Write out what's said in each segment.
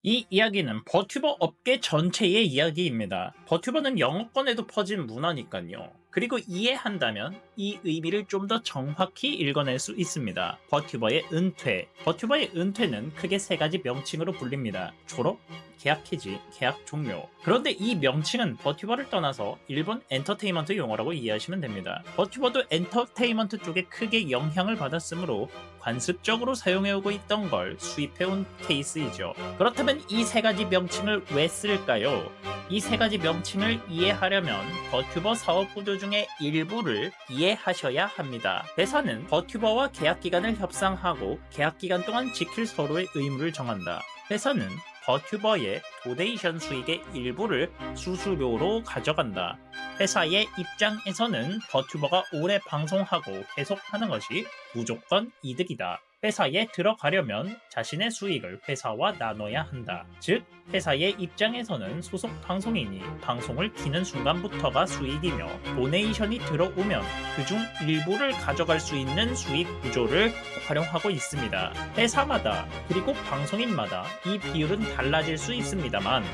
이 이야기는 버튜버 업계 전체의 이야기입니다. 버튜버는 영어권에도 퍼진 문화니까요. 그리고 이해한다면 이 의미를 좀 더 정확히 읽어낼 수 있습니다. 버튜버의 은퇴. 버튜버의 은퇴는 크게 세 가지 명칭으로 불립니다. 졸업, 계약 해지, 계약 종료. 그런데 이 명칭은 버튜버를 떠나서 일본 엔터테인먼트 용어라고 이해하시면 됩니다. 버튜버도 엔터테인먼트 쪽에 크게 영향을 받았으므로 관습적으로 사용해오고 있던 걸 수입해온 케이스이죠. 그렇다면 이 세 가지 명칭을 왜 쓸까요? 이 세 가지 명칭을 이해하려면 버튜버 사업 구조 중에 일부를 이해하셔야 합니다. 회사는 버튜버와 계약기간을 협상하고 계약기간 동안 지킬 서로의 의무를 정한다. 회사는 버튜버의 도네이션 수익의 일부를 수수료로 가져간다. 회사의 입장에서는 버튜버가 오래 방송하고 계속하는 것이 무조건 이득이다. 회사에 들어가려면 자신의 수익을 회사와 나눠야 한다. 즉, 회사의 입장에서는 소속 방송인이 방송을 키는 순간부터가 수익이며 도네이션이 들어오면 그중 일부를 가져갈 수 있는 수익 구조를 활용하고 있습니다. 회사마다 그리고 방송인마다 이 비율은 달라질 수 있습니다만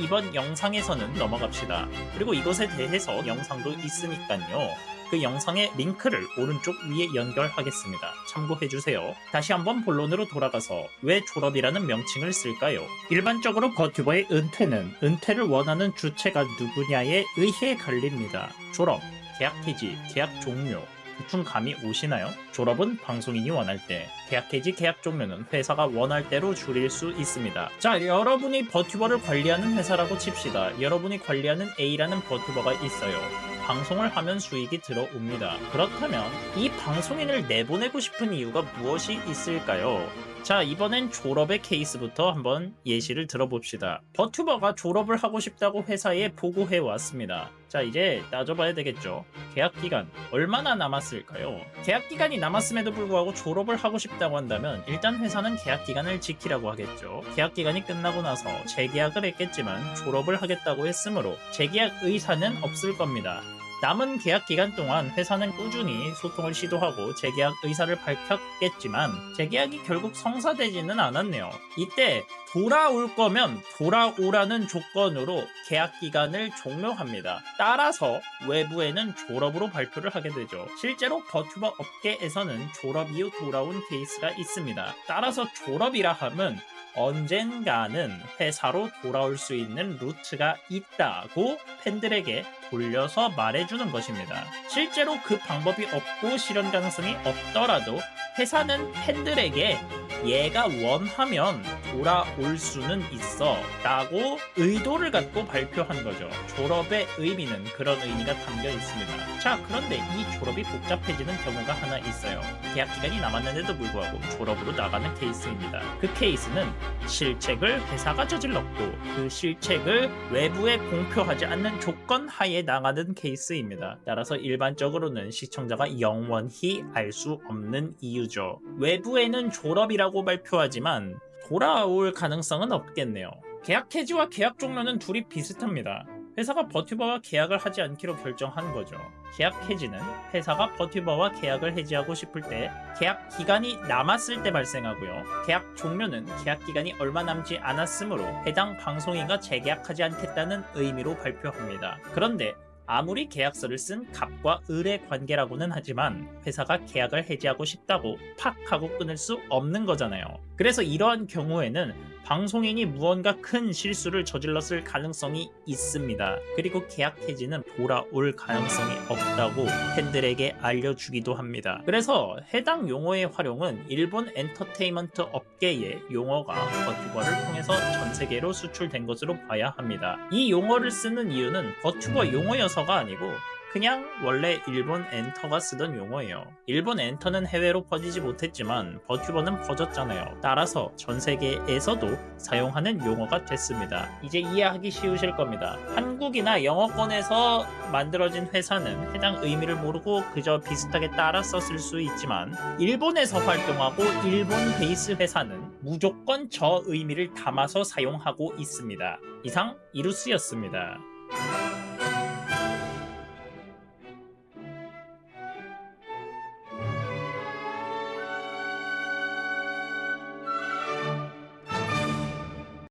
이번 영상에서는 넘어갑시다. 그리고 이것에 대해서 영상도 있으니까요. 그 영상의 링크를 오른쪽 위에 연결하겠습니다. 참고해주세요. 다시 한번 본론으로 돌아가서 왜 졸업이라는 명칭을 쓸까요? 일반적으로 버튜버의 은퇴는 은퇴를 원하는 주체가 누구냐에 의해 갈립니다. 졸업, 계약 해지, 계약 종료. 대충 감이 오시나요? 졸업은 방송인이 원할 때, 계약 해지, 계약 종료는 회사가 원할 대로 줄일 수 있습니다. 자, 여러분이 버튜버를 관리하는 회사라고 칩시다. 여러분이 관리하는 A라는 버튜버가 있어요. 방송을 하면 수익이 들어옵니다. 그렇다면 이 방송인을 내보내고 싶은 이유가 무엇이 있을까요? 자, 이번엔 졸업의 케이스부터 한번 예시를 들어봅시다. 버튜버가 졸업을 하고 싶다고 회사에 보고해 왔습니다. 자, 이제 따져봐야 되겠죠. 계약기간 얼마나 남았을까요? 계약기간이 남았음에도 불구하고 졸업을 하고 싶다고 한다면 일단 회사는 계약기간을 지키라고 하겠죠. 계약기간이 끝나고 나서 재계약을 했겠지만 졸업을 하겠다고 했으므로 재계약 의사는 없을 겁니다. 남은 계약 기간 동안 회사는 꾸준히 소통을 시도하고 재계약 의사를 밝혔겠지만 재계약이 결국 성사되지는 않았네요. 이때 돌아올 거면 돌아오라는 조건으로 계약 기간을 종료합니다. 따라서 외부에는 졸업으로 발표를 하게 되죠. 실제로 버튜버 업계에서는 졸업 이후 돌아온 케이스가 있습니다. 따라서 졸업이라 함은 언젠가는 회사로 돌아올 수 있는 루트가 있다고 팬들에게 돌려서 말해주는 것입니다. 실제로 그 방법이 없고 실현 가능성이 없더라도 회사는 팬들에게 얘가 원하면 돌아올 수는 있어 라고 의도를 갖고 발표한 거죠. 졸업의 의미는 그런 의미가 담겨 있습니다. 자, 그런데 이 졸업이 복잡해지는 경우가 하나 있어요. 계약 기간이 남았는데도 불구하고 졸업으로 나가는 케이스입니다. 그 케이스는 실책을 회사가 저질렀고 그 실책을 외부에 공표하지 않는 조건 하에 나가는 케이스입니다. 따라서 일반적으로는 시청자가 영원히 알 수 없는 이유죠. 외부에는 졸업이라고 발표하지만 돌아올 가능성은 없겠네요. 계약 해지와 계약 종료는 둘이 비슷합니다. 회사가 버튜버와 계약을 하지 않기로 결정한 거죠. 계약 해지는 회사가 버튜버와 계약을 해지하고 싶을 때 계약 기간이 남았을 때 발생하고요. 계약 종료는 계약 기간이 얼마 남지 않았으므로 해당 방송인과 재계약하지 않겠다는 의미로 발표합니다. 그런데 아무리 계약서를 쓴 갑과 을의 관계라고는 하지만 회사가 계약을 해지하고 싶다고 팍 하고 끊을 수 없는 거잖아요. 그래서 이러한 경우에는 방송인이 무언가 큰 실수를 저질렀을 가능성이 있습니다. 그리고 계약 해지는 돌아올 가능성이 없다고 팬들에게 알려주기도 합니다. 그래서 해당 용어의 활용은 일본 엔터테인먼트 업계의 용어가 버튜버를 통해서 전 세계로 수출된 것으로 봐야 합니다. 이 용어를 쓰는 이유는 버튜버 용어여서가 아니고 그냥 원래 일본 엔터가 쓰던 용어예요. 일본 엔터는 해외로 퍼지지 못했지만 버튜버는 퍼졌잖아요. 따라서 전 세계에서도 사용하는 용어가 됐습니다. 이제 이해하기 쉬우실 겁니다. 한국이나 영어권에서 만들어진 회사는 해당 의미를 모르고 그저 비슷하게 따라 썼을 수 있지만 일본에서 활동하고 일본 베이스 회사는 무조건 저 의미를 담아서 사용하고 있습니다. 이상 이루스였습니다.